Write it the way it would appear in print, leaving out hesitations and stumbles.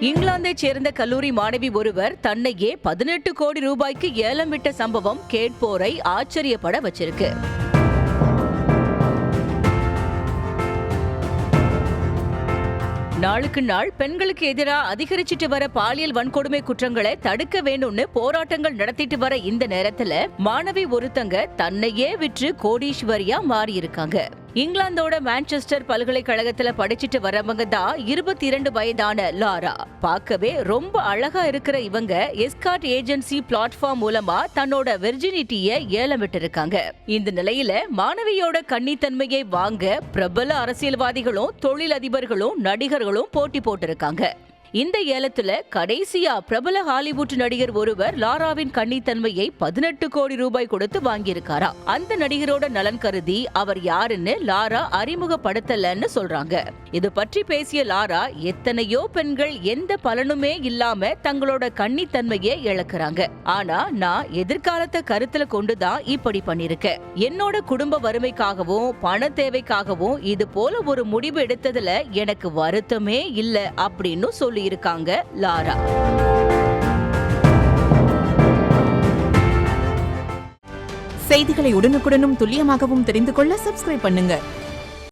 இங்கிலாந்தைச் சேர்ந்த கல்லூரி மாணவி ஒருவர் தன்னையே 18 கோடி ரூபாய்க்கு ஏலம் விட்ட சம்பவம் கேட்போரை ஆச்சரியப்பட வச்சிருக்கு. நாளுக்கு நாள் பெண்களுக்கு எதிராக அதிகரிச்சிட்டு வர பாலியல் வன்கொடுமை குற்றங்களை தடுக்க வேணும்னு போராட்டங்கள் நடத்திட்டு வர இந்த நேரத்துல மாணவி ஒருத்தங்க தன்னையே விற்று கோடீஸ்வரியா மாறி இருக்காங்க. இங்கிலாந்தோட மான்செஸ்டர் பல்கலைக்கழகத்துல படிச்சிட்டு வரவங்க தான் 22 வயதான லாரா. பார்க்கவே ரொம்ப அழகா இருக்கிற இவங்க எஸ்கார்ட் ஏஜென்சி பிளாட்ஃபார்ம் மூலமா தன்னோட வெர்ஜினிட்டிய ஏலம் விட்டு இருக்காங்க. இந்த நிலையில மாணவியோட கன்னித்தன்மையை வாங்க பிரபல அரசியல்வாதிகளும் தொழிலதிபர்களும் நடிகர்களும் போட்டி போட்டிருக்காங்க. இந்த ஏலத்துல கடைசியா பிரபல ஹாலிவுட் நடிகர் ஒருவர் லாராவின் கன்னித்தன்மையை 18 கோடி ரூபாய் கொடுத்து வாங்கியிருக்காரா. அந்த நடிகரோட நலன் கருதி அவர் யாருன்னு லாரா அறிமுகப்படுத்தலன்னு சொல்றாங்க. இது பற்றி பேசிய லாரா, எத்தனையோ பெண்கள் எந்த பலனுமே இல்லாம தங்களோட கன்னித்தன்மையை இழக்கிறாங்க. ஆனா நான் எதிர்காலத்தை கருத்துல கொண்டுதான் இப்படி பண்ணிருக்கேன். என்னோட குடும்ப வறுமைக்காகவும் பண தேவைக்காகவும் இது போல ஒரு முடிவு எடுத்ததுல எனக்கு வருத்தமே இல்ல அப்படின்னு சொல்லி இருக்காங்க லாரா. செய்திகளை உடனுக்குடனும் துல்லியமாகவும் தெரிந்து கொள்ள சப்ஸ்கிரைப் பண்ணுங்க.